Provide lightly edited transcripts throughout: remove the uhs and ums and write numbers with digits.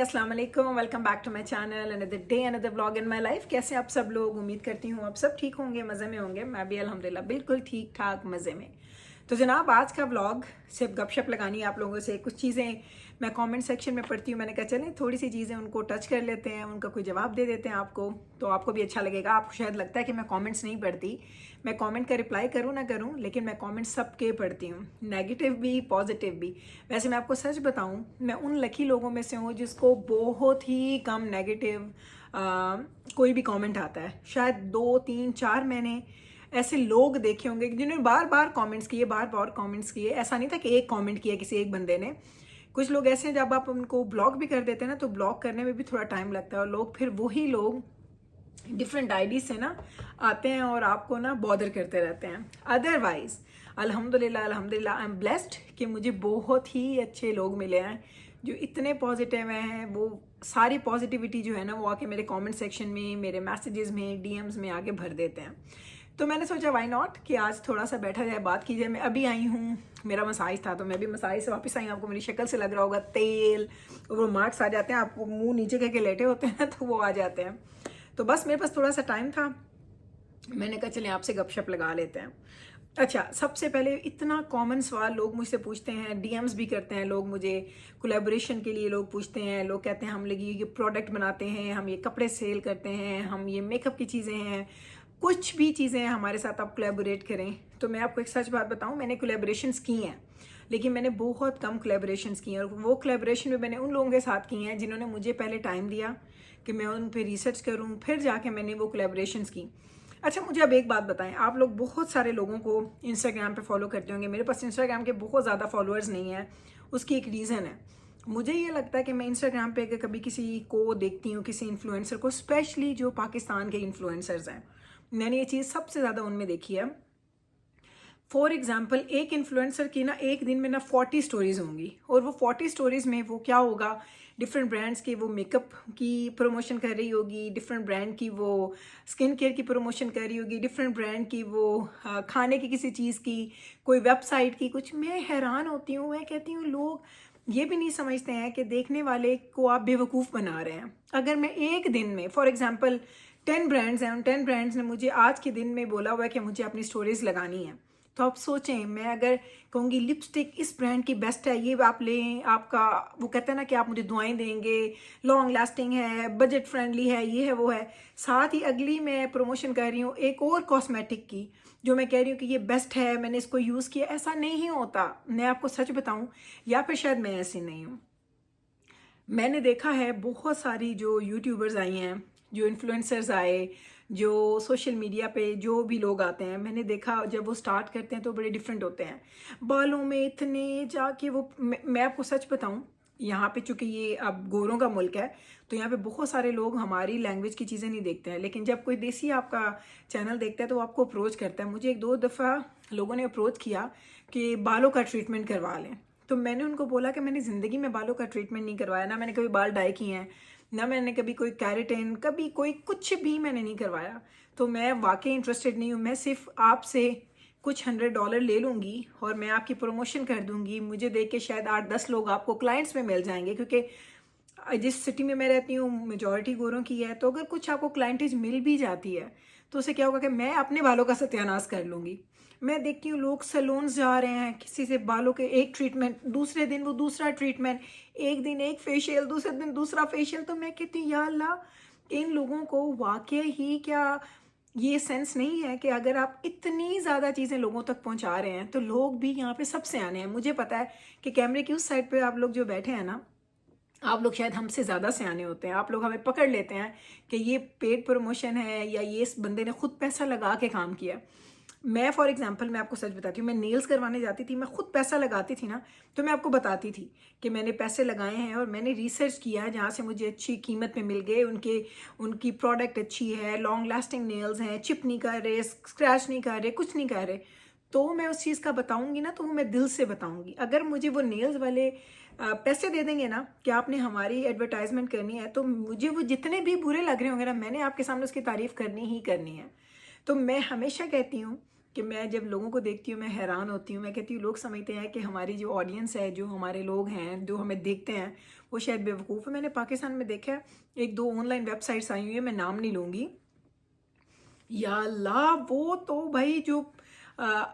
अस्सलाम वालेकुम, welcome back to my channel. Another day another vlog in my life. कैसे आप सब लोग? उम्मीद करती हूँ आप सब ठीक होंगे, मज़े में होंगे। मैं भी अल्हम्दुलिल्लाह बिल्कुल ठीक ठाक मज़े में। तो जनाब, आज का व्लॉग सिर्फ गपशप लगानी है आप लोगों से। कुछ चीज़ें मैं कमेंट सेक्शन में पढ़ती हूँ, मैंने कहा चलें थोड़ी सी चीज़ें उनको टच कर लेते हैं, उनका कोई जवाब दे देते हैं आपको, तो आपको भी अच्छा लगेगा। आपको शायद लगता है कि मैं कमेंट्स नहीं पढ़ती, मैं कमेंट का रिप्लाई करूँ ना करूँ, लेकिन मैं कमेंट सबके पढ़ती हूँ, नेगेटिव भी पॉजिटिव भी। वैसे मैं आपको सच बताऊँ, मैं उन लकी लोगों में से हूँ जिसको बहुत ही कम नेगेटिव कोई भी कमेंट आता है। शायद 2 3 4 मैंने ऐसे लोग देखे होंगे जिन्होंने बार बार कमेंट्स किए, बार बार कमेंट्स किए। ऐसा नहीं था कि एक कमेंट किया किसी एक बंदे ने। कुछ लोग ऐसे हैं जब आप उनको ब्लॉक भी कर देते हैं ना, तो ब्लॉक करने में भी थोड़ा टाइम लगता है, और लोग फिर वही लोग डिफरेंट आईडी से ना आते हैं और आपको ना बॉदर करते रहते हैं। अदरवाइज अल्हम्दुलिल्लाह अल्हम्दुलिल्लाह आई एम ब्लेस्ड कि मुझे बहुत ही अच्छे लोग मिले हैं जो इतने पॉजिटिव हैं। वो सारी पॉजिटिविटी जो है ना, वो आके मेरे कमेंट सेक्शन में, मेरे मैसेजेस में, डीएम्स में आके भर देते हैं। तो मैंने सोचा वाई नॉट कि आज थोड़ा सा बैठा जाए, बात की जाए। मैं अभी आई हूँ, मेरा मसाज था तो मैं भी मसाज से वापस आई हूँ। आपको मेरी शक्ल से लग रहा होगा तेल, वो मार्क्स आ जाते हैं, आप मुंह नीचे करके लेटे होते हैं तो वो आ जाते हैं। तो बस मेरे पास थोड़ा सा टाइम था, मैंने कहा चलें आपसे गपशप लगा लेते हैं। अच्छा, सबसे पहले इतना कॉमन सवाल लोग मुझसे पूछते हैं, डीएम्स भी करते हैं लोग मुझे, कोलैबोरेशन के लिए लोग पूछते हैं। लोग कहते हैं हम लोग ये प्रोडक्ट बनाते हैं, हम ये कपड़े सेल करते हैं, हम ये मेकअप की चीज़ें हैं, कुछ भी चीज़ें हैं हमारे साथ आप कोलैबोरेट करें। तो मैं आपको एक सच बात बताऊं, मैंने कोलैबोरेशंस की हैं, लेकिन मैंने बहुत कम कोलैबोरेशंस की हैं, और वो कोलैबोरेशन भी मैंने उन लोगों के साथ की हैं जिन्होंने मुझे पहले टाइम दिया कि मैं उन पर रिसर्च करूँ, फिर जाके मैंने वो कोलैबोरेशंस की। अच्छा, मुझे अब एक बात बताएं, आप लोग बहुत सारे लोगों को इंस्टाग्राम पे फॉलो करते होंगे। मेरे पास इंस्टाग्राम के बहुत ज़्यादा फॉलोअर्स नहीं हैं। उसकी एक रीज़न है, मुझे ये लगता है कि मैं इंस्टाग्राम पे अगर कभी किसी को देखती हूँ, किसी इन्फ्लुएंसर को, स्पेशली जो पाकिस्तान के इन्फ्लुएंसर्स हैं, मैंने ये चीज़ सबसे ज़्यादा उनमें देखी है। फॉर एग्जाम्पल, एक इन्फ्लुएंसर की ना एक दिन में ना 40 स्टोरीज होंगी, और वो 40 स्टोरीज में वो क्या होगा, डिफरेंट ब्रांड्स की वो मेकअप की प्रमोशन कर रही होगी, डिफरेंट ब्रांड की वो स्किन केयर की प्रमोशन कर रही होगी, डिफरेंट ब्रांड की वो खाने की किसी चीज़ की, कोई वेबसाइट की कुछ। मैं हैरान होती हूँ, मैं कहती हूँ लोग ये भी नहीं समझते हैं कि देखने वाले को आप बेवकूफ़ बना रहे हैं। अगर मैं एक दिन में, फॉर एग्जाम्पल 10 ब्रांड्स हैं, उन 10 ब्रांड्स ने मुझे आज के दिन में बोला हुआ है कि मुझे अपनी स्टोरीज लगानी है, तो आप सोचें, मैं अगर कहूँगी लिपस्टिक इस ब्रांड की बेस्ट है, ये आप लें, आपका वो कहते हैं ना कि आप मुझे दुआएं देंगे, लॉन्ग लास्टिंग है, बजट फ्रेंडली है, ये है वो है। साथ ही अगली मैं प्रमोशन कर रही हूँ एक और कॉस्मेटिक की, जो मैं कह रही हूँ कि ये बेस्ट है, मैंने इसको यूज़ किया। ऐसा नहीं होता, मैं आपको सच बताऊँ, या फिर शायद मैं ऐसी नहीं हूँ। मैंने देखा है बहुत सारी जो यूट्यूबर्स आई हैं, जो इन्फ्लुएंसर्स आए, जो सोशल मीडिया पे जो भी लोग आते हैं, मैंने देखा जब वो स्टार्ट करते हैं तो बड़े डिफरेंट होते हैं। बालों में इतने जाके वो, मैं आपको सच बताऊं, यहाँ पे चूंकि ये अब गोरों का मुल्क है, तो यहाँ पे बहुत सारे लोग हमारी लैंग्वेज की चीज़ें नहीं देखते हैं, लेकिन जब कोई देसी आपका चैनल देखता है तो वो आपको अप्रोच करता है। मुझे 1 2 दफ़ा लोगों ने अप्रोच किया कि बालों का ट्रीटमेंट करवा लें, तो मैंने उनको बोला कि मैंने ज़िंदगी में बालों का ट्रीटमेंट नहीं करवाया, ना मैंने कभी बाल डाई किए हैं, ना मैंने कभी कोई कैरेटिन, कभी कोई कुछ भी मैंने नहीं करवाया। तो मैं वाकई इंटरेस्टेड नहीं हूँ। मैं सिर्फ आपसे कुछ $100 ले लूँगी और मैं आपकी प्रमोशन कर दूँगी। मुझे देख के शायद 8 10 लोग आपको क्लाइंट्स में मिल जाएंगे, क्योंकि जिस सिटी में मैं रहती हूँ मेजॉरिटी गोरों की है। तो अगर कुछ आपको क्लाइंटेज मिल भी जाती है तो उससे क्या होगा कि मैं अपने बालों का सत्यानाश कर लूँगी। मैं देखती हूँ लोग सैलून्स जा रहे हैं, किसी से बालों के एक ट्रीटमेंट, दूसरे दिन वो दूसरा ट्रीटमेंट, एक दिन एक फेशियल, दूसरे दिन दूसरा फेशियल। तो मैं कहती हूँ या अल्लाह, इन लोगों को वाकई ही क्या ये सेंस नहीं है कि अगर आप इतनी ज़्यादा चीज़ें लोगों तक पहुंचा रहे हैं तो लोग भी यहाँ पे सबसे आने हैं। मुझे पता है कि कैमरे की उस साइड पे आप लोग जो बैठे हैं ना, आप लोग शायद हमसे ज़्यादा सियाने होते हैं। आप लोग हमें पकड़ लेते हैं कि ये पेड प्रमोशन है या ये इस बंदे ने खुद पैसा लगा के काम किया। मैं फॉर एग्जांपल मैं आपको सच बताती हूँ, मैं नेल्स करवाने जाती थी, मैं खुद पैसा लगाती थी ना, तो मैं आपको बताती थी कि मैंने पैसे लगाए हैं और मैंने रिसर्च किया है जहाँ से मुझे अच्छी कीमत में मिल गए। उनकी प्रोडक्ट अच्छी है, लॉन्ग लास्टिंग नेल्स हैं, चिप नहीं कर रहे, स्क्रैच नहीं कर रहे, कुछ नहीं कर रहे। तो मैं उस चीज़ का बताऊंगी ना, तो वो मैं दिल से बताऊंगी। अगर मुझे वो नेल्स वाले पैसे दे देंगे ना कि आपने हमारी एडवर्टाइजमेंट करनी है, तो मुझे वो जितने भी बुरे लग रहे होंगे ना, मैंने आपके सामने उसकी तारीफ करनी ही करनी है। तो मैं हमेशा कहती हूँ कि मैं जब लोगों को देखती हूँ मैं हैरान होती हूँ। मैं कहती हूँ लोग समझते हैं कि हमारी जो ऑडियंस है, जो हमारे लोग हैं, जो हमें देखते हैं, वो शायद बेवकूफ़ है। मैंने पाकिस्तान में देखा है, एक दो ऑनलाइन वेबसाइट्स आई हुई है, मैं नाम नहीं लूँगी, या अल्लाह, वो तो भाई जो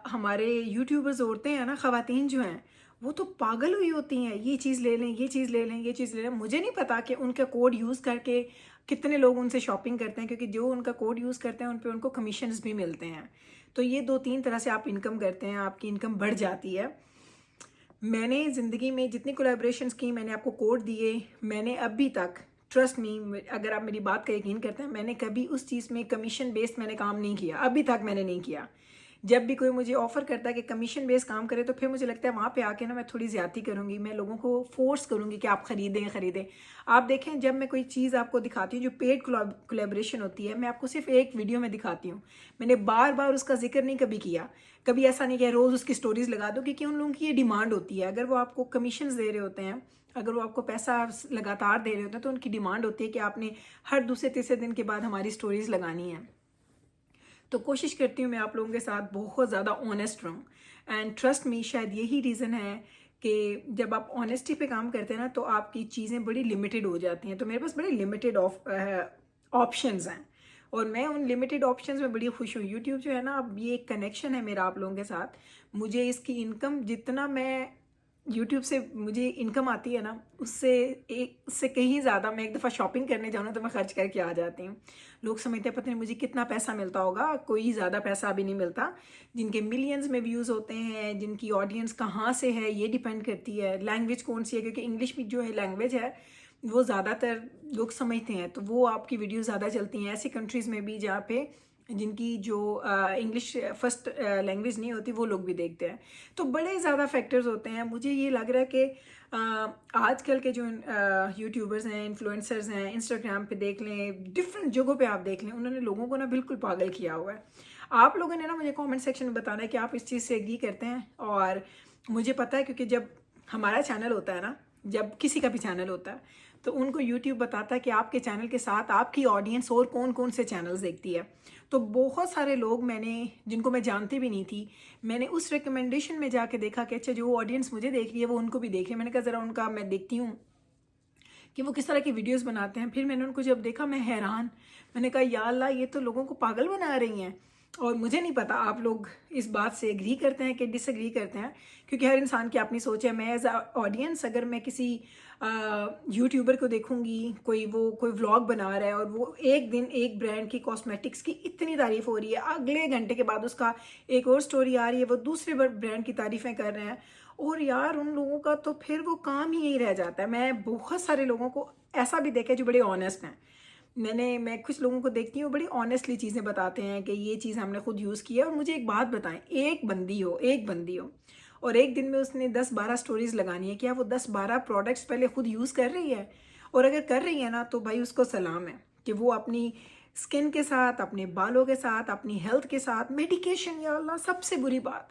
हमारे यूट्यूबर्स औरतें हैं ना, ख़वातीन जो हैं, वो तो पागल हुई होती हैं, ये चीज़ ले लें, ये चीज़ ले लें, ये चीज़ ले लें। मुझे नहीं पता कि उनका कोड यूज़ करके कितने लोग उनसे शॉपिंग करते हैं, क्योंकि जो उनका कोड यूज़ करते हैं उन पे उनको कमीशंस भी मिलते हैं। तो ये 2-3 तरह से आप इनकम करते हैं, आपकी इनकम बढ़ जाती है। मैंने ज़िंदगी में जितनी कोलैबोरेशंस की, मैंने आपको कोड दिए, मैंने अभी तक, ट्रस्ट मी, अगर आप मेरी बात का यकीन करते हैं, मैंने कभी उस चीज़ में कमीशन बेस्ड मैंने काम नहीं किया, अभी तक मैंने नहीं किया। जब भी कोई मुझे ऑफ़र करता है कि कमीशन बेस्ड काम करे, तो फिर मुझे लगता है वहाँ पे आके ना मैं थोड़ी ज़्यादती करूँगी, मैं लोगों को फ़ोर्स करूँगी कि आप ख़रीदें। आप देखें, जब मैं कोई चीज़ आपको दिखाती हूँ जो पेड कोलैबोरेशन होती है, मैं आपको सिर्फ एक वीडियो में दिखाती हूँ, मैंने बार बार उसका जिक्र नहीं कभी किया। कभी ऐसा नहीं किया रोज़ उसकी स्टोरीज़ लगा दो, क्योंकि उन लोगों की ये डिमांड होती है। अगर वो आपको कमीशंस दे रहे होते हैं, अगर वो आपको पैसा लगातार दे रहे होते हैं, तो उनकी डिमांड होती है कि आपने हर दूसरे तीसरे दिन के बाद हमारी स्टोरीज़ लगानी है। तो कोशिश करती हूँ मैं आप लोगों के साथ बहुत ज़्यादा ऑनेस्ट रहूँ, एंड ट्रस्ट मी, शायद यही रीज़न है कि जब आप ऑनेस्टी पे काम करते हैं ना, तो आपकी चीज़ें बड़ी लिमिटेड हो जाती हैं। तो मेरे पास बड़े लिमिटेड ऑप्शंस हैं, और मैं उन लिमिटेड ऑप्शंस में बड़ी खुश हूँ। यूट्यूब जो है ना, अब ये एक कनेक्शन है मेरा आप लोगों के साथ। मुझे इसकी इनकम, जितना मैं यूट्यूब से मुझे इनकम आती है ना, उससे कहीं ज़्यादा, मैं एक दफ़ा शॉपिंग करने जाऊँ ना तो मैं खर्च करके आ जाती हूँ। लोग समझते हैं पता नहीं मुझे कितना पैसा मिलता होगा, कोई ज़्यादा पैसा अभी नहीं मिलता। जिनके मिलियंस में व्यूज़ होते हैं, जिनकी ऑडियंस कहाँ से है ये डिपेंड करती है, लैंग्वेज कौन सी है, क्योंकि इंग्लिश में जो है लैंग्वेज है वो ज़्यादातर लोग समझते हैं, तो वो आपकी वीडियो ज़्यादा चलती हैं। ऐसी कंट्रीज़ में भी जहाँ पे जिनकी जो इंग्लिश फर्स्ट लैंग्वेज नहीं होती, वो लोग भी देखते हैं। तो बड़े ज़्यादा फैक्टर्स होते हैं। मुझे ये लग रहा है कि आजकल के जो यूट्यूबर्स हैं, इन्फ्लुएंसर्स हैं, इंस्टाग्राम पे देख लें, डिफरेंट जगहों पे आप देख लें, उन्होंने लोगों को ना बिल्कुल पागल किया हुआ है। आप लोगों ने ना मुझे कमेंट सेक्शन में बताना है कि आप इस चीज़ से एग्री करते हैं, और मुझे पता है, क्योंकि जब हमारा चैनल होता है ना, जब किसी का भी चैनल होता है, तो उनको यूट्यूब बताता है कि आपके चैनल के साथ आपकी ऑडियंस और कौन कौन से चैनल्स देखती है। तो बहुत सारे लोग, मैंने जिनको मैं जानती भी नहीं थी, मैंने उस रिकमेंडेशन में जाके देखा कि अच्छा, जो ऑडियंस मुझे देख रही है वो उनको भी देख रही है। मैंने कहा ज़रा उनका मैं देखती हूँ कि वो किस तरह की वीडियोस बनाते हैं। फिर मैंने उनको जब देखा, मैं हैरान, मैंने कहा या अल्लाह, ये तो लोगों को पागल बना रही हैं। और मुझे नहीं पता आप लोग इस बात से एग्री करते हैं कि डिसएग्री करते हैं, क्योंकि हर इंसान की अपनी सोच है। मैं एज ऑडियंस, अगर मैं किसी यूट्यूबर को देखूंगी, कोई व्लॉग बना रहा है और वो एक दिन एक ब्रांड की कॉस्मेटिक्स की इतनी तारीफ हो रही है, अगले घंटे के बाद उसका एक और स्टोरी आ रही है, वो दूसरे ब्रांड की तारीफ़ें कर रहे हैं, और यार उन लोगों का तो फिर वो काम ही यही रह जाता है। मैं बहुत सारे लोगों को ऐसा भी देखा है जो बड़े ऑनेस्ट हैं। मैं कुछ लोगों को देखती हूँ, बड़ी ऑनेस्टली चीज़ें बताते हैं कि ये चीज़ हमने खुद यूज़ की है। और मुझे एक बात बताएं, एक बंदी हो और एक दिन में उसने 10-12 स्टोरीज लगानी है, क्या वो 10-12 प्रोडक्ट्स पहले खुद यूज़ कर रही है? और अगर कर रही है ना, तो भाई उसको सलाम है कि वो अपनी स्किन के साथ, अपने बालों के साथ, अपनी हेल्थ के साथ, मेडिकेशन, या अल्लाह, सबसे बुरी बात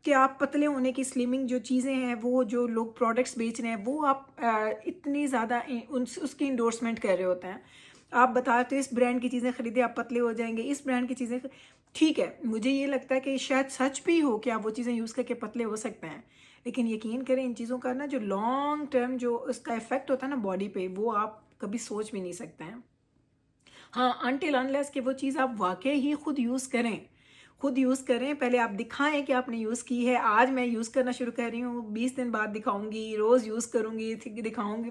कि आप पतले होने की स्लिमिंग जो चीज़ें हैं, वो जो लोग प्रोडक्ट्स बेच रहे हैं, वो आप इतनी ज़्यादा उसकी इंडोर्समेंट कर रहे होते हैं। आप बताते हो इस ब्रांड की चीज़ें खरीदे आप पतले हो जाएंगे, इस ब्रांड की चीज़ें, ठीक है, मुझे ये लगता है कि शायद सच भी हो कि आप वो चीज़ें यूज़ करके पतले हो सकते हैं, लेकिन यकीन करें इन चीज़ों का ना जो लॉन्ग टर्म जो उसका इफेक्ट होता है ना बॉडी पे, वो आप कभी सोच भी नहीं सकते हैं। हाँ, अनटिल अनलेस कि वो चीज़ आप वाकई ही खुद यूज़ करें, पहले आप दिखाएं कि आपने यूज़ की है। आज मैं यूज़ करना शुरू कर रही हूँ, 20 दिन बाद दिखाऊंगी, रोज़ यूज़ करूँगी, दिखाऊंगी,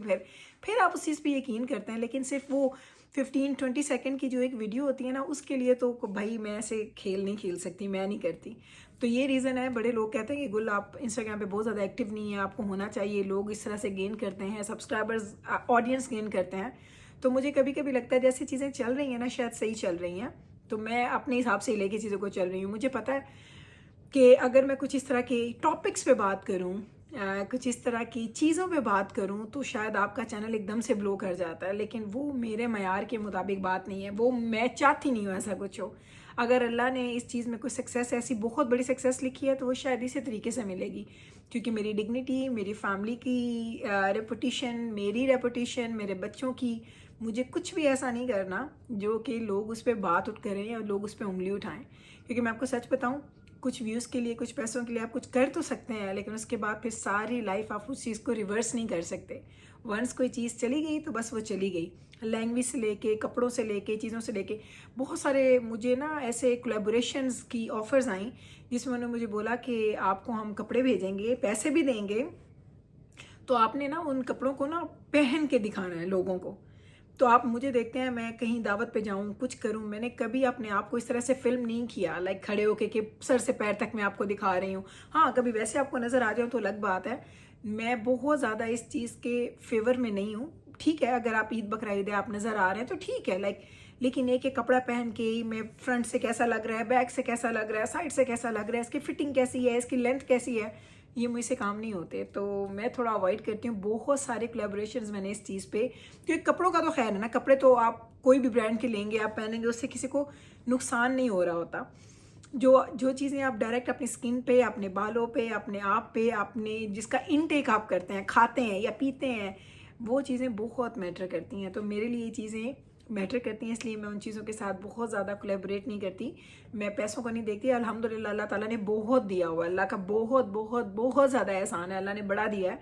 फिर आप उस चीज़ पे यकीन करते हैं। लेकिन सिर्फ वो 15-20 सेकंड की जो एक वीडियो होती है ना, उसके लिए तो भाई मैं ऐसे खेल नहीं खेल सकती, मैं नहीं करती। तो ये रीज़न है, बड़े लोग कहते हैं कि गुल आप इंस्टाग्राम पे बहुत ज़्यादा एक्टिव नहीं है, आपको होना चाहिए। लोग इस तरह से गेन करते हैं सब्सक्राइबर्स, ऑडियंस गेन करते हैं। तो मुझे कभी कभी लगता है जैसी चीज़ें चल रही हैं ना, शायद सही चल रही हैं, तो मैं अपने हिसाब से लेके चीज़ों को चल रही हूँ। मुझे पता है कि अगर मैं कुछ इस तरह के टॉपिक्स पे बात करूँ, कुछ इस तरह की चीज़ों पे बात करूँ, तो शायद आपका चैनल एकदम से ब्लो कर जाता है, लेकिन वो मेरे मयार के मुताबिक बात नहीं है। वो मैं चाहती नहीं हूँ ऐसा कुछ हो। अगर अल्लाह ने इस चीज़ में कोई सक्सेस, ऐसी बहुत बड़ी सक्सेस लिखी है, तो वो शायद इसी तरीके से मिलेगी, क्योंकि मेरी डिग्निटी, मेरी फैमिली की रेपुटेशन, मेरी रेपुटेशन, मेरे बच्चों की, मुझे कुछ भी ऐसा नहीं करना जो कि लोग उस पर बात उठ करें और लोग उस पर उंगली उठाएं। क्योंकि मैं आपको सच बताऊं, कुछ व्यूज़ के लिए, कुछ पैसों के लिए आप कुछ कर तो सकते हैं, लेकिन उसके बाद फिर सारी लाइफ आप उस चीज़ को रिवर्स नहीं कर सकते। वंस कोई चीज़ चली गई तो बस वो चली गई। लैंग्वेज से लेके, कपड़ों से लेके, चीज़ों से लेके बहुत सारे मुझे ना ऐसे कोलैबोरेशंस की ऑफ़र्स आई, जिसमें उन्होंने मुझे बोला कि आपको हम कपड़े भेजेंगे, पैसे भी देंगे, तो आपने ना उन कपड़ों को ना पहन के दिखाना है लोगों को। तो आप मुझे देखते हैं, मैं कहीं दावत पे जाऊं, कुछ करूं, मैंने कभी अपने आप को इस तरह से फिल्म नहीं किया, लाइक खड़े होके कि सर से पैर तक मैं आपको दिखा रही हूं। हाँ, कभी वैसे आपको नज़र आ जाऊं तो अलग बात है। मैं बहुत ज़्यादा इस चीज़ के फेवर में नहीं हूँ। ठीक है, अगर आप ईद बकरा ईद आप नज़र आ रहे हैं तो ठीक है, लाइक, लेकिन एक एक कपड़ा पहन के ही मैं फ्रंट से कैसा लग रहा है, बैक से कैसा लग रहा है, साइड से कैसा लग रहा है, इसकी फिटिंग कैसी है, इसकी लेंथ कैसी है, ये मुझसे काम नहीं होते। तो मैं थोड़ा अवॉइड करती हूँ। बहुत सारे कोलैबोरेशंस मैंने इस चीज़ पे, क्योंकि कपड़ों का तो खैर है ना, कपड़े तो आप कोई भी ब्रांड के लेंगे, आप पहनेंगे, उससे किसी को नुकसान नहीं हो रहा होता। जो जो चीज़ें आप डायरेक्ट अपनी स्किन पे, अपने बालों पे, अपने आप पे, अपने जिसका इनटेक आप करते हैं, खाते हैं या पीते हैं, वो चीज़ें बहुत मैटर करती हैं। तो मेरे लिए ये चीज़ें मैटर करती हैं, इसलिए मैं उन चीज़ों के साथ बहुत ज़्यादा कोलैबोरेट नहीं करती। मैं पैसों को नहीं देखती। अल्हम्दुलिल्लाह अल्लाह ताला ने बहुत दिया हुआ है, अल्लाह का बहुत बहुत बहुत ज़्यादा एहसान है, अल्लाह ने बड़ा दिया है।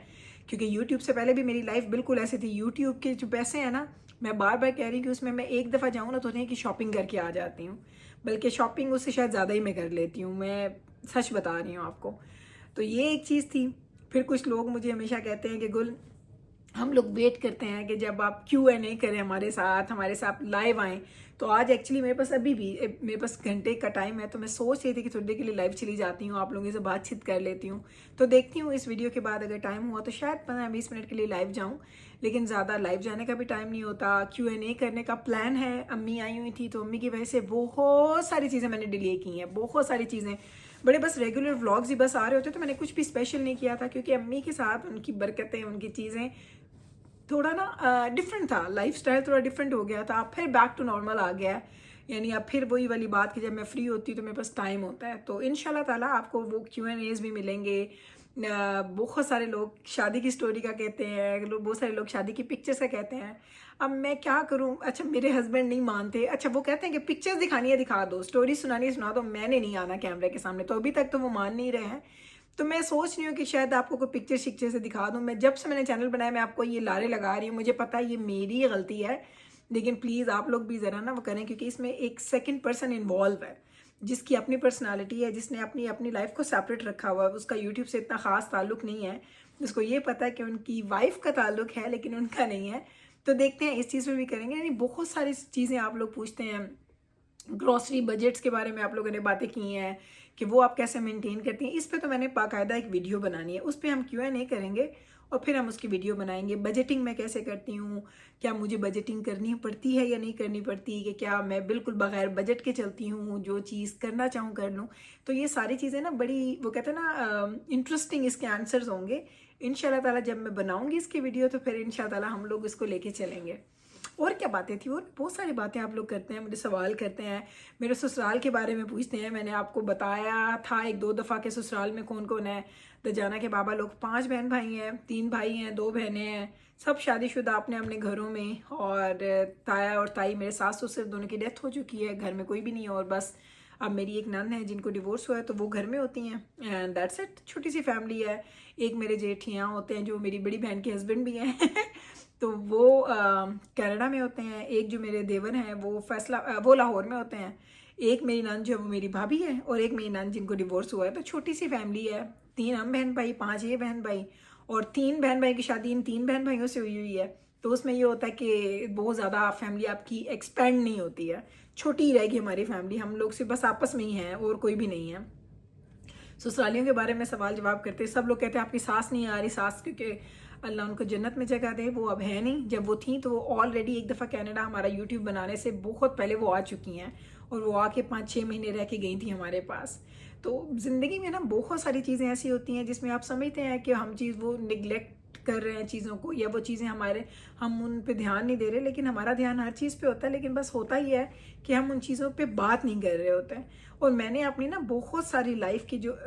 क्योंकि यूट्यूब से पहले भी मेरी लाइफ बिल्कुल ऐसी थी। यूट्यूब के जो पैसे हैं ना, मैं बार बार कह रही हूँ कि उसमें मैं एक दफ़ा जाऊँ ना तो नहीं कि शॉपिंग करके आ जाती हूँ, बल्कि शॉपिंग उससे शायद ज़्यादा ही मैं कर लेती हूँ। मैं सच बता रही हूँ आपको। तो ये एक चीज़ थी। फिर कुछ लोग मुझे हमेशा कहते हैं कि गुल, हम लोग वेट करते हैं कि जब आप Q&A करें हमारे साथ लाइव आएँ। तो आज एक्चुअली मेरे पास अभी भी मेरे पास घंटे का टाइम है, तो मैं सोच रही थी कि थोड़ी देर के लिए लाइव चली जाती हूँ, आप लोगों से बातचीत कर लेती हूँ। तो देखती हूँ इस वीडियो के बाद अगर टाइम हुआ तो शायद 15-20 मिनट के लिए लाइव जाऊँ, लेकिन ज़्यादा लाइव जाने का भी टाइम नहीं होता। Q&A करने का प्लान है। अम्मी आई हुई थी, तो अम्मी की वजह से बहुत सारी चीज़ें मैंने डिले की हैं, बहुत सारी चीज़ें। बड़े बस रेगुलर व्लॉग्स ही बस आ रहे होते, तो मैंने कुछ भी स्पेशल नहीं किया था, क्योंकि अम्मी के साथ उनकी बरकतें, उनकी चीज़ें थोड़ा ना डिफरेंट था, लाइफस्टाइल थोड़ा डिफरेंट हो गया था। अब फिर बैक टू नॉर्मल आ गया है, यानी अब फिर वही वाली बात कि जब मैं फ्री होती हूँ तो मेरे पास टाइम होता है। तो इंशाल्लाह ताला आपको वो Q&As भी मिलेंगे। बहुत सारे लोग शादी की स्टोरी का कहते हैं, लोग बहुत सारे लोग शादी की पिक्चर्स का कहते हैं। अब मैं क्या करूँ? अच्छा, मेरे हस्बैंड नहीं मानते। अच्छा, वो कहते हैं कि पिक्चर्स दिखानी है दिखा दो, स्टोरी सुनानी है सुना दो, मैंने नहीं आना कैमरे के सामने। तो अभी तक तो वो मान नहीं रहे हैं। तो मैं सोच रही हूँ कि शायद आपको कोई पिक्चर शिक्चर से दिखा दूँ। मैं जब से मैंने चैनल बनाया, मैं आपको ये लारे लगा रही हूँ। मुझे पता है ये मेरी गलती है, लेकिन प्लीज़ आप लोग भी ज़रा ना वो करें, क्योंकि इसमें एक सेकंड पर्सन इन्वॉल्व है, जिसकी अपनी पर्सनालिटी है, जिसने अपनी अपनी लाइफ को सेपरेट रखा हुआ है। उसका यूट्यूब से इतना ख़ास ताल्लुक नहीं है। उसको ये पता है कि उनकी वाइफ का ताल्लुक है, लेकिन उनका नहीं है। तो देखते हैं इस चीज़ में भी करेंगे। यानी बहुत सारी चीज़ें आप लोग पूछते हैं, ग्रॉसरी बजट्स के बारे में आप लोगों ने बातें की हैं कि वो आप कैसे मेंटेन करती हैं। इस पे तो मैंने बाकायदा एक वीडियो बनानी है, उस पर हम Q&A करेंगे और फिर हम उसकी वीडियो बनाएंगे। बजटिंग मैं कैसे करती हूँ, क्या मुझे बजटिंग करनी पड़ती है या नहीं करनी पड़ती, कि क्या मैं बिल्कुल बगैर बजट के चलती हूँ, जो चीज़ करना चाहूँ कर लूँ। तो ये सारी चीज़ें ना बड़ी, वो कहते हैं ना, इंटरेस्टिंग इसके आंसर्स होंगे इंशाल्लाह ताला। जब मैं बनाऊँगी इसकी वीडियो तो फिर इंशाल्लाह ताला हम लोग इसको लेके चलेंगे। और क्या बातें थी, और बहुत सारी बातें आप लोग करते हैं, मुझे सवाल करते हैं, मेरे ससुराल के बारे में पूछते हैं। मैंने आपको बताया था एक दो दफ़ा के ससुराल में कौन कौन है। दजाना के बाबा लोग 5 बहन भाई हैं, 3 भाई हैं, 2 बहनें हैं, सब शादीशुदा अपने अपने घरों में। और ताया और ताई, मेरे सास ससुर दोनों की डेथ हो चुकी है, घर में कोई भी नहीं है। और बस अब मेरी एक नंद है जिनको डिवोर्स हुआ है, तो वो घर में होती हैं, एंड दैट्स इट। छोटी सी फैमिली है। एक मेरे जेठियाँ होते हैं जो मेरी बड़ी बहन के हस्बैंड भी हैं तो वो कनाडा में होते हैं। एक जो मेरे देवर हैं वो लाहौर में होते हैं। एक मेरी नंद जो है वो मेरी भाभी है, और एक मेरी नंद जिनको डिवोर्स हुआ है। तो छोटी सी फैमिली है। 3 हम बहन भाई, 5 ये बहन भाई, और 3 बहन भाई की शादी इन 3 बहन भाइयों से हुई है। तो उसमें ये होता है कि बहुत ज़्यादा फैमिली आपकी एक्सपेंड नहीं होती है, छोटी ही रहेगी हमारी फैमिली। हम लोग सिर्फ बस आपस में ही हैं और कोई भी नहीं है। ससुरालियों के बारे में सवाल जवाब करते, सब लोग कहते हैं आपकी सास नहीं आ रही। सास क्योंकि अल्लाह उनको जन्नत में जगह दे, वो अब है नहीं। जब वो थी तो वो ऑलरेडी एक दफ़ा कनाडा हमारा यूट्यूब बनाने से बहुत पहले वो आ चुकी हैं, और वो आके 5-6 महीने रह के गई थी हमारे पास। तो ज़िंदगी में ना बहुत सारी चीज़ें ऐसी होती हैं जिसमें आप समझते हैं कि हम चीज़ वो निगलेक्ट कर रहे हैं चीज़ों को, या वो चीज़ें हम उन पे ध्यान नहीं दे रहे, लेकिन हमारा ध्यान हर चीज़ पे होता है। लेकिन बस होता ही है कि हम उन चीज़ों पे बात नहीं कर रहे होते हैं। और मैंने अपनी ना बहुत सारी लाइफ की जो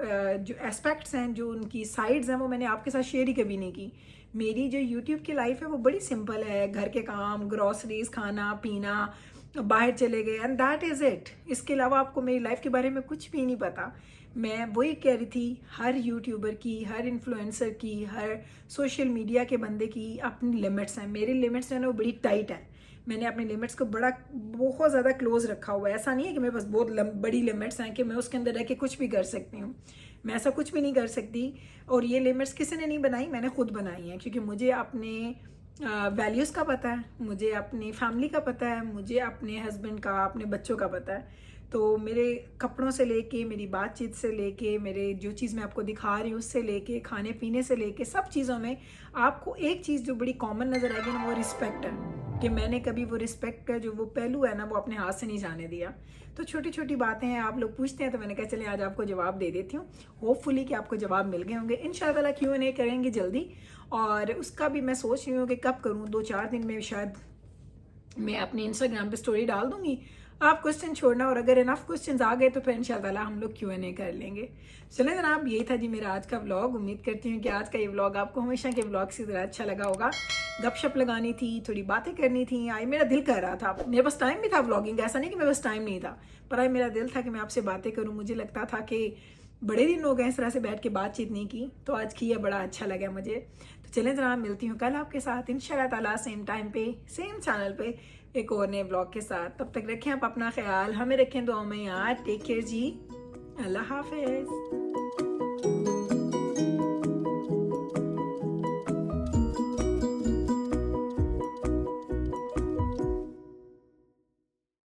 एस्पेक्ट्स हैं, जो उनकी साइड्स हैं, वो मैंने आपके साथ शेयर ही कभी नहीं की। मेरी जो यूट्यूब की लाइफ है वो बड़ी सिंपल है। घर के काम, ग्रॉसरीज, खाना पीना, बाहर चले गए एंड दैट इज़ इट। इसके अलावा आपको मेरी लाइफ के बारे में कुछ भी नहीं पता। मैं वही कह रही थी, हर यूट्यूबर की, हर इन्फ्लुएंसर की, हर सोशल मीडिया के बंदे की अपनी लिमिट्स हैं। मेरी लिमिट्स जो है ना वो बड़ी टाइट हैं। मैंने अपनी लिमिट्स को बहुत ज़्यादा क्लोज रखा हुआ है। ऐसा नहीं है कि मेरे पास बहुत बड़ी लिमिट्स हैं कि मैं उसके अंदर रह के कुछ भी कर सकती हूँ। मैं ऐसा कुछ भी नहीं कर सकती। और ये लिमिट्स किसी ने नहीं बनाई, मैंने खुद बनाई हैं, क्योंकि मुझे अपने वैल्यूज़ का पता है, मुझे अपनी फैमिली का पता है, मुझे अपने हस्बैंड का, अपने बच्चों का पता है। तो मेरे कपड़ों से लेके, मेरी बातचीत से लेके, मेरे जो चीज़ मैं आपको दिखा रही हूँ उससे लेके, खाने पीने से लेके, सब चीज़ों में आपको एक चीज़ जो बड़ी कॉमन नज़र आएगी ना, वो रिस्पेक्ट है। कि मैंने कभी वो रिस्पेक्ट का जो वो पहलू है ना, वो अपने हाथ से नहीं जाने दिया। तो छोटी छोटी बातें हैं, आप लोग पूछते हैं तो मैंने कहा चलिए आज आपको जवाब दे देती हूँ। होपफुली कि आपको जवाब मिल गए होंगे। इंशाल्लाह Q&A करेंगे जल्दी, और उसका भी मैं सोच रही हूँ कि कब करूँ, 2-4 दिन में शायद मैं अपनी इंस्टाग्राम पे स्टोरी डाल दूंगी। आप क्वेश्चन छोड़ना, और अगर इनफ क्वेश्चंस आ गए तो फिर इंशाल्लाह हम लोग Q&A कर लेंगे। चलें जनाब, यही था जी मेरा आज का व्लॉग। उम्मीद करती हूँ कि आज का ये व्लॉग आपको हमेशा के व्लॉग की तरह अच्छा लगा होगा। गपशप लगानी थी, थोड़ी बातें करनी थी, आई मेरा दिल कर रहा था। मेरे पास टाइम भी था व्लॉगिंग, ऐसा नहीं कि मेरे पास टाइम नहीं था, पर आई मेरा दिल था कि मैं आपसे बातें करूँ। मुझे लगता था कि बड़े दिन हो गए इस तरह से बैठ के बातचीत नहीं की, तो आज की है, बड़ा अच्छा लगा मुझे। तो चलें जनाब, मिलती हूँ कल आपके साथ इंशाल्लाह ताला, सेम टाइम पे, सेम चैनल पे, एक और नए ब्लॉग के साथ। तब तक रखें आप अपना ख्याल, हमें रखें दुआ में याद। टेक केयर जी, अल्लाह हाफिज़।